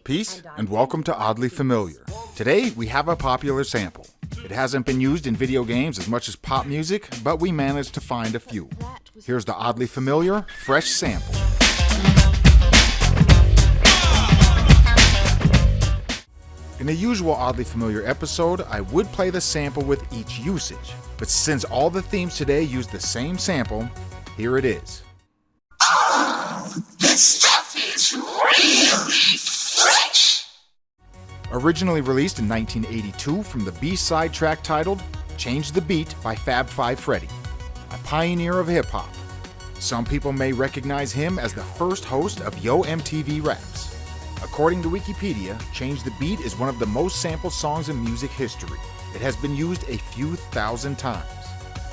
Peace and welcome to Oddly Familiar. Today we have a popular sample. It hasn't been used in video games as much as pop music, but we managed to find a few. Here's the Oddly Familiar fresh sample. In a usual Oddly Familiar episode, I would play the sample with each usage, but since all the themes today use the same sample, here it is. Oh, this stuff is really fresh! Originally released in 1982 from the B-side track titled Change the Beat by Fab 5 Freddy, a pioneer of hip-hop. Some people may recognize him as the first host of Yo MTV Raps. According to Wikipedia, Change the Beat is one of the most sampled songs in music history. It has been used a few thousand times,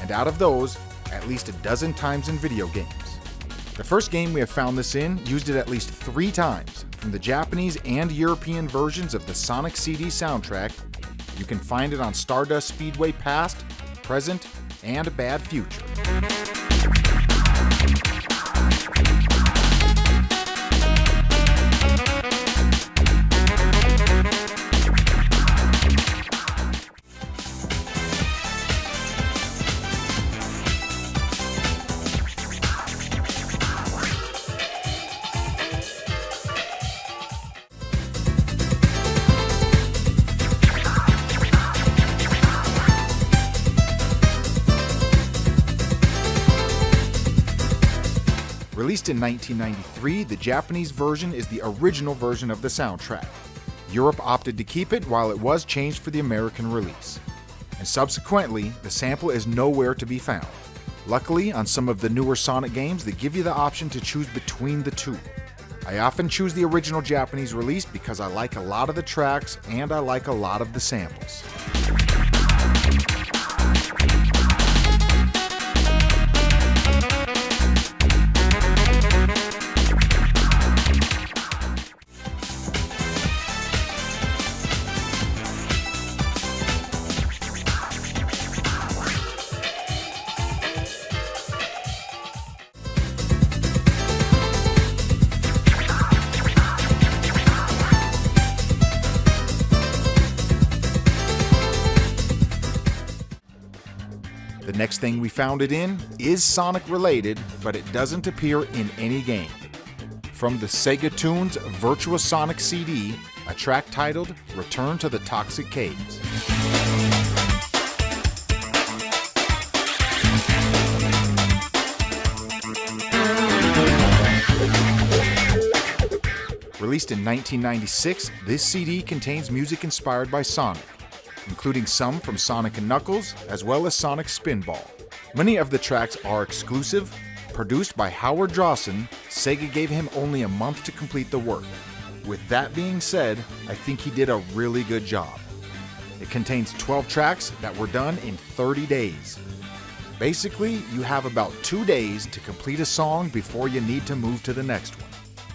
and out of those, at least a dozen times in video games. The first game we have found this in used it at least 3 times, from the Japanese and European versions of the Sonic CD soundtrack. You can find it on Stardust Speedway Past, Present, and Bad Future. Released in 1993, the Japanese version is the original version of the soundtrack. Europe opted to keep it while it was changed for the American release. And subsequently, the sample is nowhere to be found. Luckily, on some of the newer Sonic games, they give you the option to choose between the two. I often choose the original Japanese release because I like a lot of the tracks and I like a lot of the samples. The next thing we found it in is Sonic related, but it doesn't appear in any game. From the Sega Tunes Virtuous Sonic CD, a track titled Return to the Toxic Caves. Released in 1996, this CD contains music inspired by Sonic, including some from Sonic & Knuckles, as well as Sonic Spinball. Many of the tracks are exclusive. Produced by Howard Drawson, Sega gave him only a month to complete the work. With that being said, I think he did a really good job. It contains 12 tracks that were done in 30 days. Basically, you have about 2 days to complete a song before you need to move to the next one.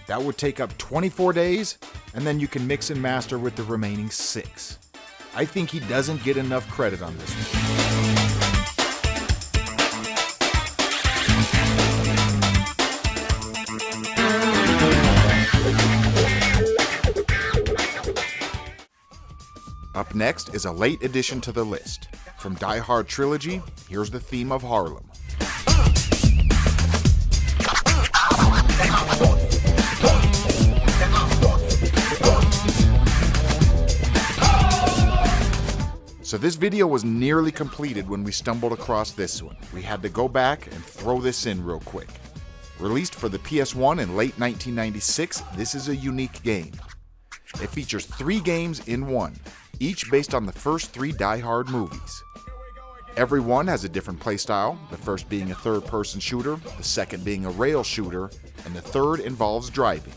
That would take up 24 days, and then you can mix and master with the remaining 6. I think he doesn't get enough credit on this one. Up next is a late addition to the list. From Hard Trilogy, here's the theme of Harlem. So this video was nearly completed when we stumbled across this one. We had to go back and throw this in real quick. Released for the PS1 in late 1996, this is a unique game. It features 3 games in one, each based on the first 3 Die Hard movies. Every one has a different playstyle, the first being a third-person shooter, the second being a rail shooter, and the third involves driving.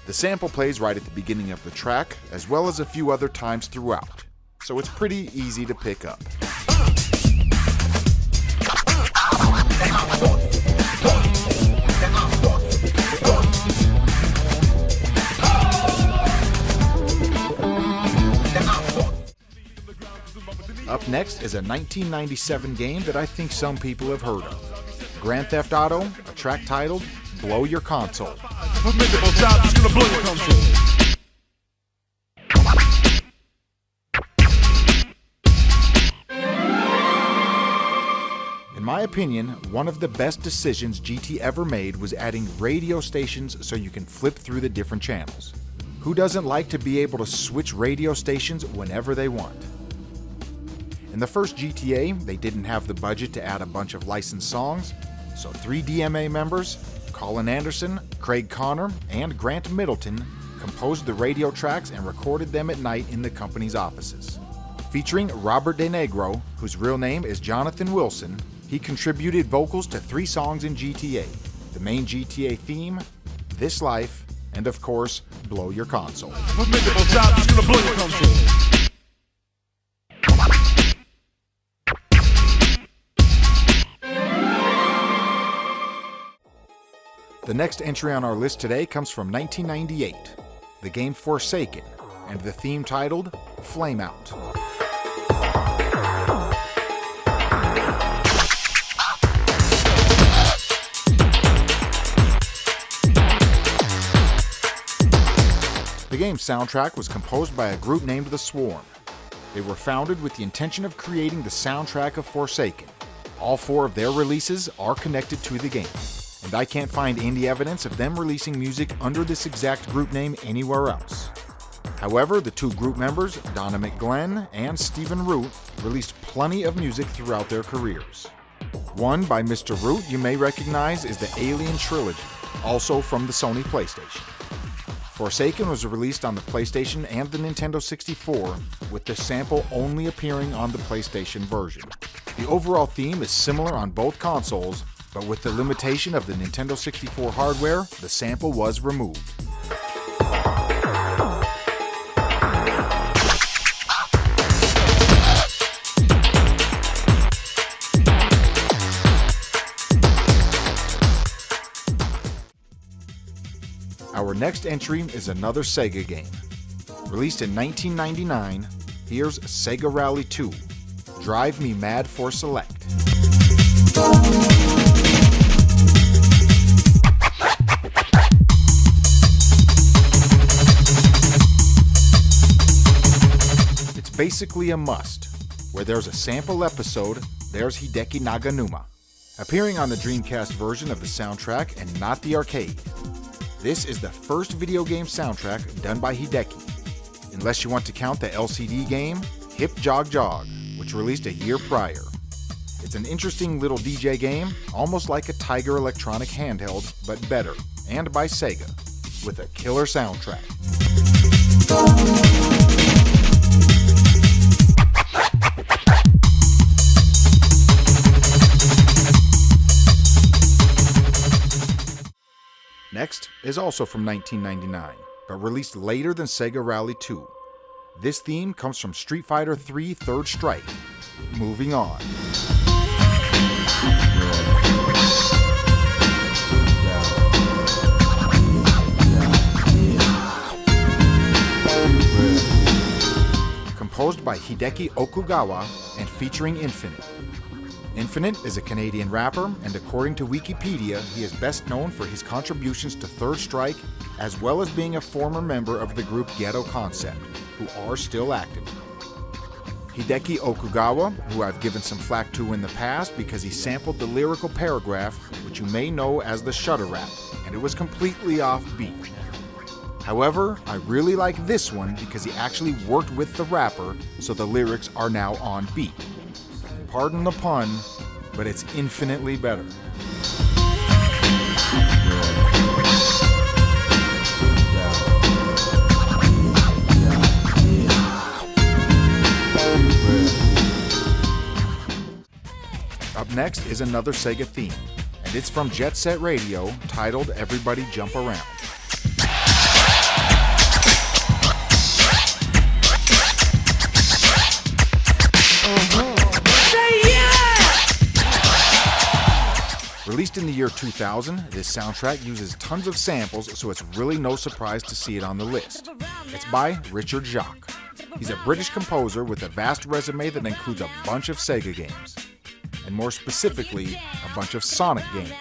The sample plays right at the beginning of the track, as well as a few other times throughout, so it's pretty easy to pick up. Up next is a 1997 game that I think some people have heard of. Grand Theft Auto, a track titled Blow Your Console. my opinion, one of the best decisions GT ever made was adding radio stations so you can flip through the different channels. Who doesn't like to be able to switch radio stations whenever they want? In the first GTA, they didn't have the budget to add a bunch of licensed songs, so 3 DMA members, Colin Anderson, Craig Connor, and Grant Middleton, composed the radio tracks and recorded them at night in the company's offices. Featuring Robert De Negro, whose real name is Jonathan Wilson, he contributed vocals to 3 songs in GTA, the main GTA theme, This Life, and of course, Blow Your Console. The next entry on our list today comes from 1998, the game Forsaken, and the theme titled Flame Out. The game's soundtrack was composed by a group named The Swarm. They were founded with the intention of creating the soundtrack of Forsaken. All 4 of their releases are connected to the game, and I can't find any evidence of them releasing music under this exact group name anywhere else. However, the 2 group members, Donna McGlenn and Stephen Root, released plenty of music throughout their careers. One by Mr. Root you may recognize is the Alien Trilogy, also from the Sony PlayStation. Forsaken was released on the PlayStation and the Nintendo 64, with the sample only appearing on the PlayStation version. The overall theme is similar on both consoles, but with the limitation of the Nintendo 64 hardware, the sample was removed. Our next entry is another Sega game. Released in 1999, here's Sega Rally 2, Drive Me Mad for Select. It's basically a must. Where there's a sample episode, there's Hideki Naganuma, appearing on the Dreamcast version of the soundtrack and not the arcade. This is the first video game soundtrack done by Hideki, unless you want to count the LCD game Hip Jog Jog, which released a year prior. It's an interesting little DJ game, almost like a Tiger Electronic handheld, but better, and by Sega, with a killer soundtrack. Next is also from 1999, but released later than Sega Rally 2. This theme comes from Street Fighter III Third Strike. Moving on. Composed by Hideki Okugawa and featuring Infinite. Infinite is a Canadian rapper, and according to Wikipedia, he is best known for his contributions to Third Strike, as well as being a former member of the group Ghetto Concept, who are still active. Hideki Okugawa, who I've given some flack to in the past because he sampled the lyrical paragraph, which you may know as the Shutter Rap, and it was completely off beat. However, I really like this one because he actually worked with the rapper, so the lyrics are now on beat. Pardon the pun, but it's infinitely better. Up next is another Sega theme, and it's from Jet Set Radio, titled Everybody Jump Around. Released in the year 2000, this soundtrack uses tons of samples, so it's really no surprise to see it on the list. It's by Richard Jacques. He's a British composer with a vast resume that includes a bunch of Sega games, and more specifically, a bunch of Sonic games.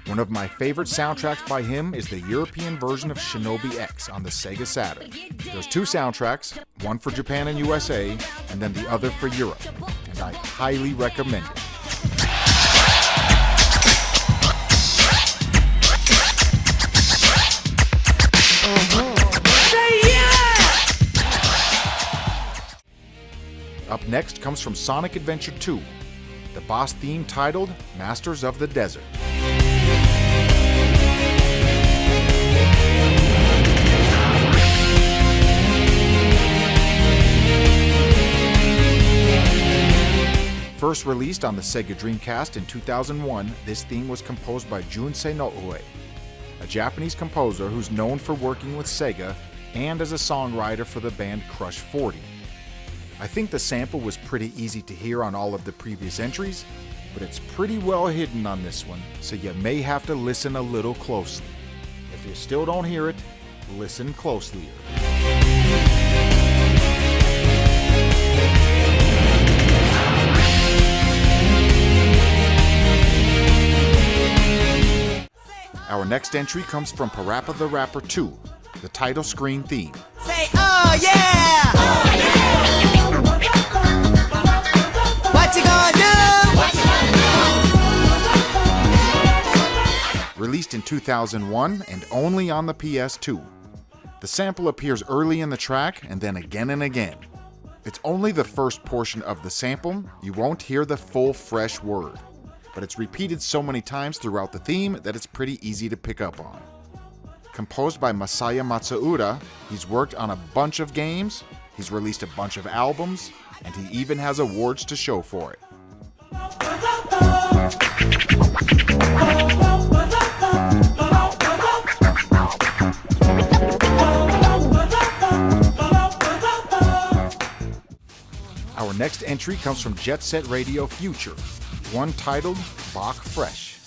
One of my favorite soundtracks by him is the European version of Shinobi X on the Sega Saturn. There's 2 soundtracks, one for Japan and USA, and then the other for Europe, and I highly recommend it. next comes from Sonic Adventure 2, the boss theme titled Masters of the Desert. First released on the Sega Dreamcast in 2001, this theme was composed by Junsei Noue, a Japanese composer who's known for working with Sega and as a songwriter for the band Crush 40. I think the sample was pretty easy to hear on all of the previous entries, but it's pretty well hidden on this one, so you may have to listen a little closely. If you still don't hear it, listen closely. Our next entry comes from PaRappa the Rapper 2, the title screen theme. Say, oh yeah! Oh yeah! What you gonna do? What you gonna do? Released in 2001 and only on the PS2. The sample appears early in the track and then again and again. It's only the first portion of the sample, you won't hear the full fresh word. But it's repeated so many times throughout the theme that it's pretty easy to pick up on. Composed by Masaya Matsuura, he's worked on a bunch of games, he's released a bunch of albums, and he even has awards to show for it. Our next entry comes from Jet Set Radio Future, one titled Bach Fresh.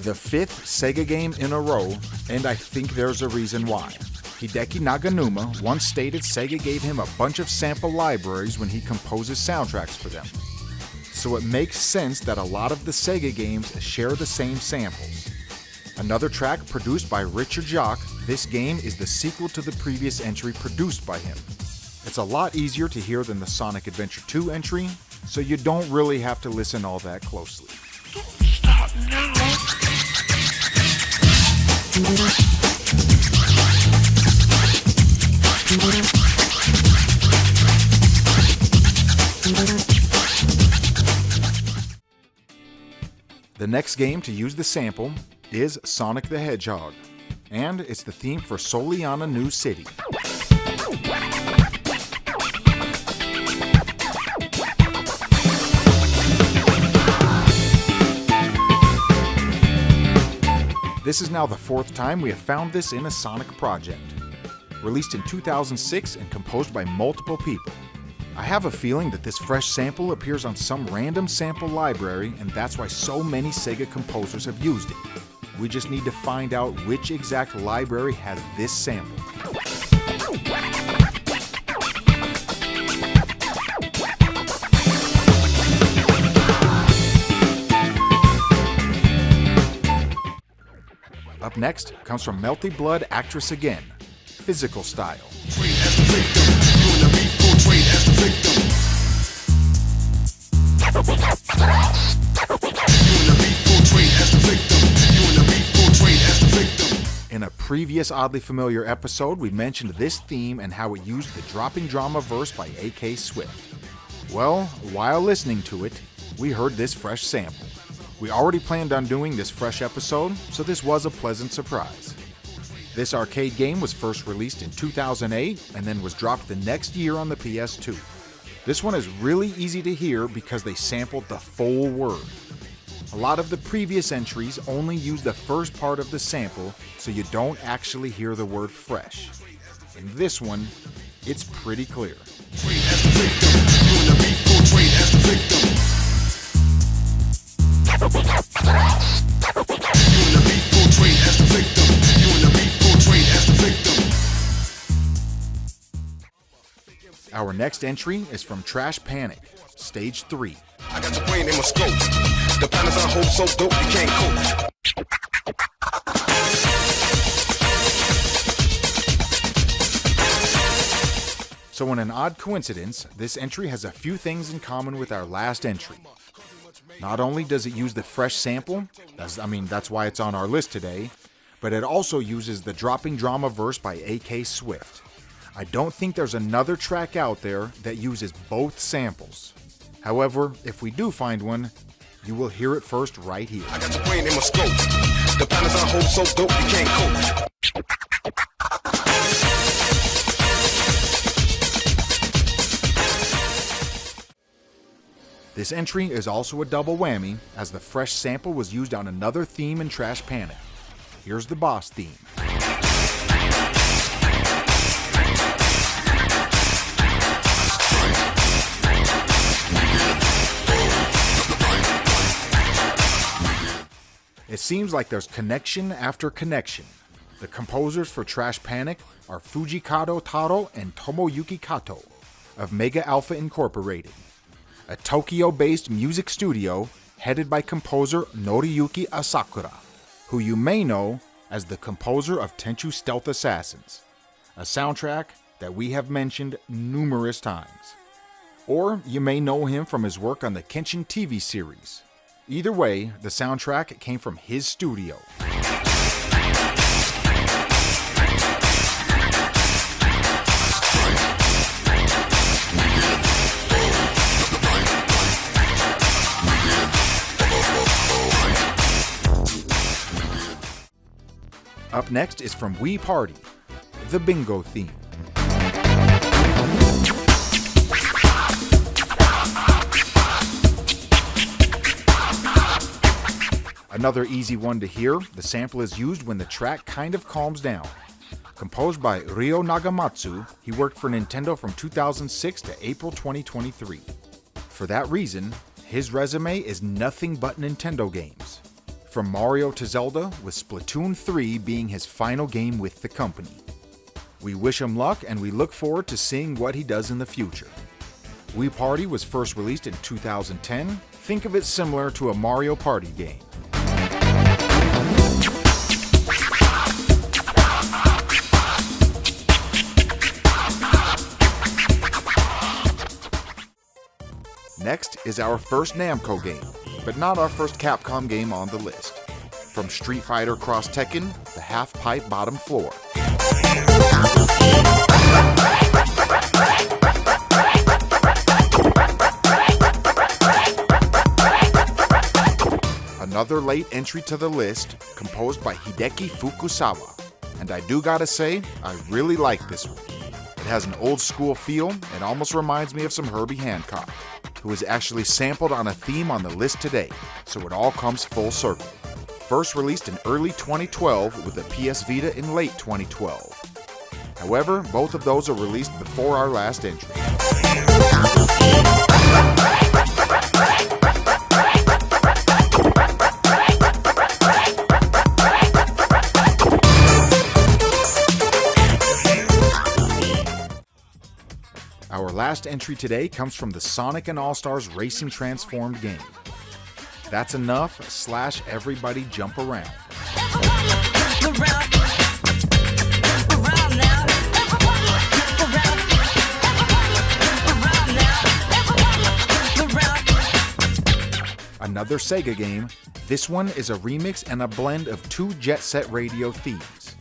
The fifth Sega game in a row, and I think there's a reason why. Hideki Naganuma once stated Sega gave him a bunch of sample libraries when he composes soundtracks for them. So it makes sense that a lot of the Sega games share the same samples. Another track produced by Richard Jacques, this game is the sequel to the previous entry produced by him. It's a lot easier to hear than the Sonic Adventure 2 entry, so you don't really have to listen all that closely. The next game to use the sample is Sonic the Hedgehog, and it's the theme for Soliana New City. This is now the fourth time we have found this in a Sonic project. Released in 2006 and composed by multiple people. I have a feeling that this fresh sample appears on some random sample library, and that's why so many Sega composers have used it. We just need to find out which exact library has this sample. Up next comes from Melty Blood Actress Again, Physical Style. In a previous Oddly Familiar episode, we mentioned this theme and how it used the Dropping Drama verse by A.K. Swift. Well, while listening to it, we heard this fresh sample. We already planned on doing this fresh episode, so this was a pleasant surprise. This arcade game was first released in 2008 and then was dropped the next year on the PS2. This one is really easy to hear because they sampled the full word. A lot of the previous entries only use the first part of the sample, so you don't actually hear the word fresh. In this one, it's pretty clear. Our next entry is from Trash Panic, Stage 3. I got the brain in my scope. The patterns I hold so dope you can't cope. So in an odd coincidence, this entry has a few things in common with our last entry. Not only does it use the fresh sample, that's why it's on our list today, but it also uses the Dropping Drama verse by A.K. Swift. I don't think there's another track out there that uses both samples. However, if we do find one, you will hear it first right here. I got the brain in my scope. The patterns I hold so dope you can't cope. This entry is also a double whammy, as the fresh sample was used on another theme in Trash Panic. Here's the boss theme. It seems like there's connection after connection. The composers for Trash Panic are Fujikado Taro and Tomoyuki Kato of Mega Alpha Incorporated, a Tokyo-based music studio headed by composer Noriyuki Asakura, who you may know as the composer of Tenchu Stealth Assassins, a soundtrack that we have mentioned numerous times. Or you may know him from his work on the Kenshin TV series. Either way, the soundtrack came from his studio. Up next is from Wii Party, the bingo theme. Another easy one to hear, the sample is used when the track kind of calms down. Composed by Ryo Nagamatsu, he worked for Nintendo from 2006 to April 2023. For that reason, his resume is nothing but Nintendo games. From Mario to Zelda, with Splatoon 3 being his final game with the company. We wish him luck and we look forward to seeing what he does in the future. Wii Party was first released in 2010. Think of it similar to a Mario Party game. Next is our first Namco game, but not our first Capcom game on the list. From Street Fighter Cross Tekken, the half-pipe bottom floor. Another late entry to the list, composed by Hideki Fukusawa. And I do gotta say, I really like this one. It has an old school feel, and almost reminds me of some Herbie Hancock, who is actually sampled on a theme on the list today, so it all comes full circle. First released in early 2012 with a PS Vita in late 2012. However, both of those are released before our last entry. Our last entry today comes from the Sonic and All-Stars Racing Transformed game. That's enough / everybody jump around. Another Sega game, this one is a remix and a blend of two Jet Set Radio themes.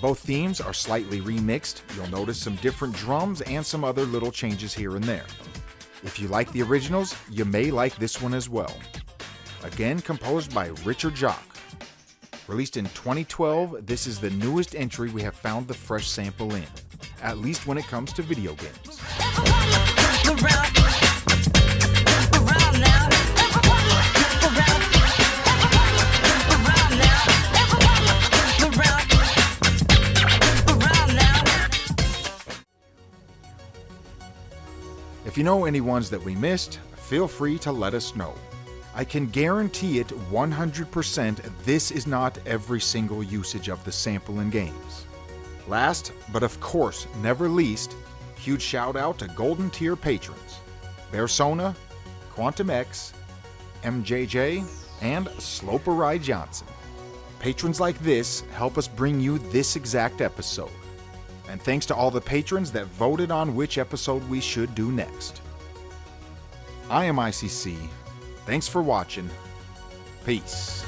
Both themes are slightly remixed. You'll notice some different drums and some other little changes here and there. If you like the originals, you may like this one as well. Again, composed by Richard Jacques. Released in 2012, this is the newest entry we have found the fresh sample in, at least when it comes to video games. If you know any ones that we missed, feel free to let us know. I can guarantee it 100% this is not every single usage of the sample in games. Last, but of course never least, huge shout out to Golden Tier patrons, Bearsona, Quantum X, MJJ, and Sloperij Janssen. Patrons like this help us bring you this exact episode. And thanks to all the patrons that voted on which episode we should do next. I am ICC, Thanks for watching. Peace.